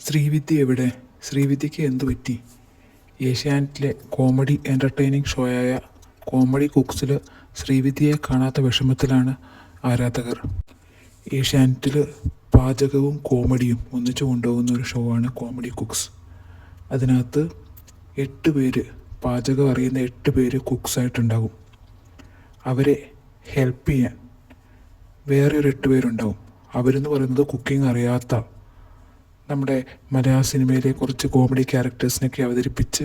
ശ്രീവിദ്യ എവിടെ? ശ്രീവിദ്യയ്ക്ക് എന്തു പറ്റി? ഏഷ്യാനെറ്റിലെ കോമഡി എൻ്റർടൈനിങ് ഷോയായ കോമഡി കുക്സിൽ ശ്രീവിദ്യയെ കാണാത്ത വിഷമത്തിലാണ് ആരാധകർ. ഏഷ്യാനെറ്റിൽ പാചകവും കോമഡിയും ഒന്നിച്ചു കൊണ്ടുപോകുന്ന ഒരു ഷോ ആണ് കോമഡി കുക്സ്. അതിനകത്ത് 8 പേര്, പാചകം അറിയുന്ന 8 പേര് കുക്സായിട്ടുണ്ടാകും. അവരെ ഹെൽപ്പ് ചെയ്യാൻ വേറെ ഒരു 8 പേരുണ്ടാവും. അവരെന്ന് പറയുന്നത് കുക്കിംഗ് അറിയാത്ത നമ്മുടെ മലയാള സിനിമയിലെ കുറച്ച് കോമഡി ക്യാരക്ടേഴ്സിനൊക്കെ അവതരിപ്പിച്ച്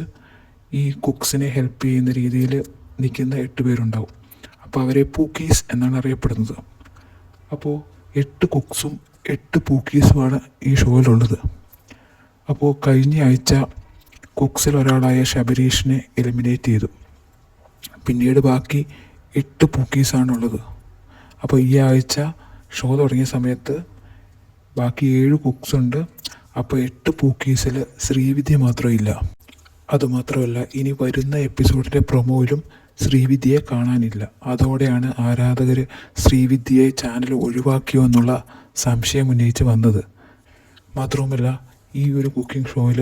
ഈ കുക്സിനെ ഹെൽപ്പ് ചെയ്യുന്ന രീതിയിൽ നിൽക്കുന്ന 8 പേരുണ്ടാവും. അപ്പോൾ അവരെ പൂക്കീസ് എന്നാണ് അറിയപ്പെടുന്നത്. അപ്പോൾ 8 കുക്സും 8 പൂക്കീസുമാണ് ഈ ഷോയിലുള്ളത്. അപ്പോൾ കഴിഞ്ഞ ആഴ്ച കുക്സിൽ ഒരാളായ ശബരീഷിനെ എലിമിനേറ്റ് ചെയ്തു. പിന്നീട് ബാക്കി 8 പൂക്കീസാണുള്ളത്. അപ്പോൾ ഈ ആഴ്ച ഷോ തുടങ്ങിയ സമയത്ത് ബാക്കി 7 കുക്സ് ഉണ്ട്. അപ്പോൾ 8 പൂക്കീസിൽ ശ്രീവിദ്യ മാത്രമില്ല. അതുമാത്രമല്ല, ഇനി വരുന്ന എപ്പിസോഡിൻ്റെ പ്രൊമോയിലും ശ്രീവിദ്യയെ കാണാനില്ല. അതോടെയാണ് ആരാധകർ ശ്രീവിദ്യയെ ചാനൽ ഒഴിവാക്കിയോ എന്നുള്ള സംശയം ഉന്നയിച്ച് വന്നത്. മാത്രവുമല്ല, ഈ ഒരു കുക്കിംഗ് ഷോയിൽ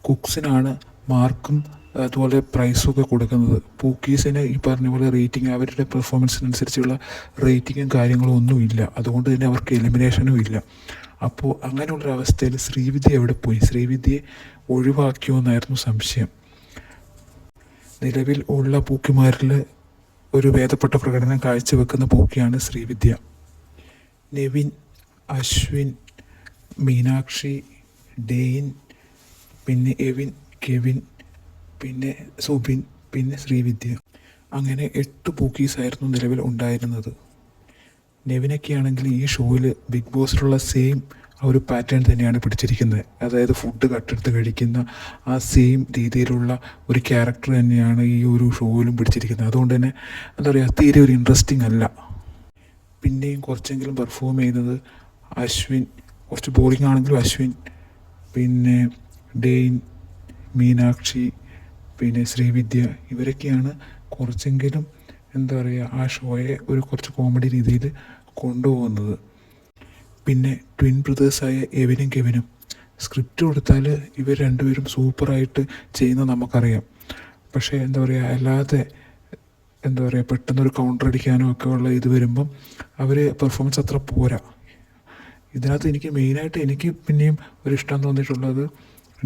കുക്സിനാണ് മാർക്കും അതുപോലെ പ്രൈസും ഒക്കെ കൊടുക്കുന്നത്. പൂക്കീസിന് ഈ പറഞ്ഞ പോലെ റേറ്റിംഗ്, അവരുടെ പെർഫോമൻസിനനുസരിച്ചുള്ള റേറ്റിങ്ങും കാര്യങ്ങളും ഒന്നുമില്ല. അതുകൊണ്ട് തന്നെ അവർക്ക് എലിമിനേഷനും ഇല്ല. അപ്പോൾ അങ്ങനെയുള്ളൊരവസ്ഥയിൽ ശ്രീവിദ്യ എവിടെ പോയി? ശ്രീവിദ്യയെ ഒഴിവാക്കിയോ എന്നായിരുന്നു സംശയം. നിലവിൽ ഉള്ള പൂക്കിമാരിൽ ഒരു ഭേദപ്പെട്ട പ്രകടനം കാഴ്ചവെക്കുന്ന പൂക്കിയാണ് ശ്രീവിദ്യ. നെവിൻ, അശ്വിൻ, മീനാക്ഷി, ഡെയിൻ, പിന്നെ എവിൻ, കെവിൻ, പിന്നെ സുബിൻ, പിന്നെ ശ്രീവിദ്യ. അങ്ങനെ 8 പൂക്കീസായിരുന്നു നിലവിൽ ഉണ്ടായിരുന്നത്. നെവിനൊക്കെയാണെങ്കിൽ ഈ ഷോയിൽ ബിഗ് ബോസിലുള്ള സെയിം ആ ഒരു പാറ്റേൺ തന്നെയാണ് പിടിച്ചിരിക്കുന്നത്. അതായത് ഫുഡ് കട്ടെടുത്ത് കഴിക്കുന്ന ആ സെയിം രീതിയിലുള്ള ഒരു ക്യാരക്ടർ തന്നെയാണ് ഈ ഒരു ഷോയിലും പിടിച്ചിരിക്കുന്നത്. അതുകൊണ്ട് തന്നെ എന്താ പറയുക, തീരെ ഒരു ഇൻട്രസ്റ്റിംഗ് അല്ല. പിന്നെയും കുറച്ചെങ്കിലും പെർഫോം ചെയ്യുന്നത് അശ്വിൻ, കുറച്ച് ബോറിംഗ് ആണെങ്കിലും അശ്വിൻ, പിന്നെ ഡെയിൻ, മീനാക്ഷി, പിന്നെ ശ്രീവിദ്യ, ഇവരൊക്കെയാണ് കുറച്ചെങ്കിലും എന്താ പറയുക ആ ഷോയെ ഒരു കുറച്ച് കോമഡി രീതിയിൽ കൊണ്ടുപോകുന്നത്. പിന്നെ ട്വിൻ ബ്രദേഴ്സായ എവിനും കെവിനും സ്ക്രിപ്റ്റ് കൊടുത്താൽ ഇവർ രണ്ടുപേരും സൂപ്പറായിട്ട് ചെയ്യുന്നത് നമുക്കറിയാം. പക്ഷേ എന്താ പറയുക, അല്ലാതെ എന്താ പറയുക പെട്ടെന്നൊരു കൗണ്ടർ അടിക്കാനോ ഒക്കെ ഉള്ള ഇത് വരുമ്പം അവർ പെർഫോമൻസ് അത്ര പോരാ. ഇതിനകത്ത് എനിക്ക് പിന്നെയും ഒരു ഇഷ്ടം തോന്നിയിട്ടുള്ളത്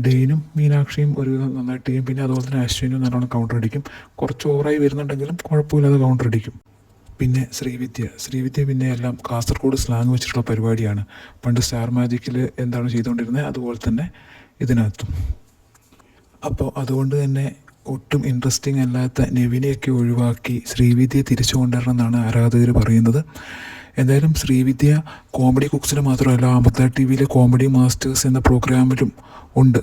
ഡെയിനും മീനാക്ഷിയും ഒരുവിധം നന്നായിട്ട് ചെയ്യും. പിന്നെ അതുപോലെ തന്നെ അശ്വിനും നല്ലോണം കൗണ്ടർ അടിക്കും. കുറച്ച് ഓവറായി വരുന്നുണ്ടെങ്കിലും കുഴപ്പമില്ലാതെ കൗണ്ടർ അടിക്കും. പിന്നെ ശ്രീവിദ്യ പിന്നെ എല്ലാം കാസർഗോഡ് സ്ലാങ് വെച്ചിട്ടുള്ള പരിപാടിയാണ്. പണ്ട് സ്റ്റാർ മാജിക്കിൽ എന്താണ് ചെയ്തുകൊണ്ടിരുന്നത് അതുപോലെ തന്നെ ഇതിനകത്തും. അപ്പോൾ അതുകൊണ്ട് തന്നെ ഒട്ടും ഇൻട്രസ്റ്റിംഗ് അല്ലാത്ത നെവിനെയൊക്കെ ഒഴിവാക്കി ശ്രീവിദ്യയെ തിരിച്ചു കൊണ്ടുവരണം എന്നാണ് ആരാധകർ പറയുന്നത്. എന്തായാലും ശ്രീവിദ്യ കോമഡി കുക്സിൽ മാത്രമല്ല, അമൃത TV കോമഡി മാസ്റ്റേഴ്സ് എന്ന പ്രോഗ്രാമിലും ഉണ്ട്.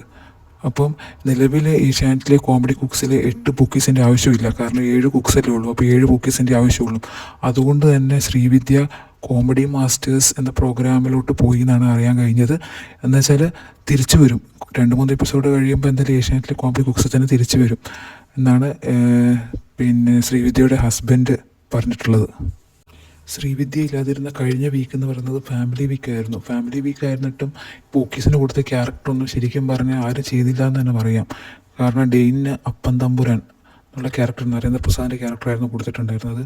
അപ്പം നിലവിലെ ഏഷ്യാനെറ്റിലെ കോമഡി കുക്സിൽ 8 കുക്കീസിൻ്റെ ആവശ്യമില്ല. കാരണം 7 കുക്സല്ലേ ഉള്ളൂ. അപ്പോൾ 7 കുക്കീസിൻ്റെ ആവശ്യമുള്ളൂ. അതുകൊണ്ട് തന്നെ ശ്രീവിദ്യ കോമഡി മാസ്റ്റേഴ്സ് എന്ന പ്രോഗ്രാമിലോട്ട് പോയി എന്നാണ് അറിയാൻ കഴിഞ്ഞത്. എന്നുവെച്ചാൽ തിരിച്ചു വരും. 2-3 എപ്പിസോഡ് കഴിയുമ്പോൾ എന്തായാലും ഏഷ്യാനെറ്റിലെ കോമഡി കുക്സിൽ തന്നെ തിരിച്ചു വരും എന്നാണ് പിന്നെ ശ്രീവിദ്യയുടെ ഹസ്ബൻഡ് പറഞ്ഞിട്ടുള്ളത്. ശ്രീവിദ്യ ഇല്ലാതിരുന്ന കഴിഞ്ഞ വീക്ക് എന്ന് പറയുന്നത് ഫാമിലി വീക്കായിരുന്നിട്ടും പൂക്കീസിന് കൊടുത്ത ക്യാരക്ടറൊന്നും ശരിക്കും പറഞ്ഞാൽ ആരും ചെയ്തില്ല എന്ന് തന്നെ പറയാം. കാരണം ഡെയിനിന് അപ്പൻ തമ്പുരാൻ എന്നുള്ള ക്യാരക്ടർ, നരേന്ദ്രപ്രസാദിൻ്റെ ക്യാരക്ടറായിരുന്നു കൊടുത്തിട്ടുണ്ടായിരുന്നത്.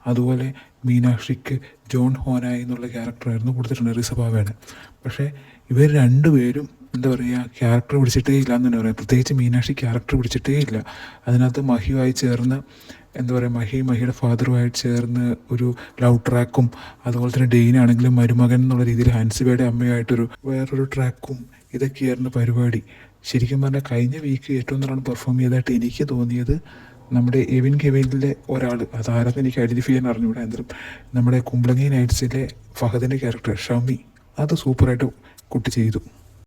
അതുപോലെ മീനാക്ഷിക്ക് ജോൺ ഹോനായി എന്നുള്ള ക്യാരക്ടറായിരുന്നു കൊടുത്തിട്ടുണ്ട്, റിസഭാവയാണ്. പക്ഷേ ഇവർ രണ്ടുപേരും എന്താ പറയുക ക്യാരക്ടർ പിടിച്ചിട്ടേ ഇല്ല എന്ന് തന്നെ പറയാം. പ്രത്യേകിച്ച് മീനാക്ഷി ക്യാരക്ടർ പിടിച്ചിട്ടേ ഇല്ല. അതിനകത്ത് മഹിയുമായി ചേർന്ന് എന്താ പറയുക, മഹിയുടെ ഫാദറുമായിട്ട് ചേർന്ന് ഒരു ലവ് ട്രാക്കും, അതുപോലെ തന്നെ ഡെയിനാണെങ്കിലും മരുമകൻ എന്നുള്ള രീതിയിൽ ഹൻസിബയുടെ അമ്മയായിട്ടൊരു വേറൊരു ട്രാക്കും, ഇതൊക്കെയായിരുന്നു പരിപാടി. ശരിക്കും പറഞ്ഞാൽ കഴിഞ്ഞ വീക്ക് ഏറ്റവും നല്ലോണം പെർഫോം ചെയ്തതായിട്ട് എനിക്ക് തോന്നിയത് നമ്മുടെ എവിൻ കെവിനിലെ ഒരാൾ, അതാരെന്ന് എനിക്ക് ഐഡൻറ്റിഫൈ ചെയ്യാൻ അറിഞ്ഞുകൂടാ. എന്തായാലും നമ്മുടെ കുമ്പളങ്ങി നൈറ്റ്സിലെ ഫഹദിൻ്റെ ക്യാരക്ടർ ഷമി, അത് സൂപ്പറായിട്ട് കുട്ടി ചെയ്തു.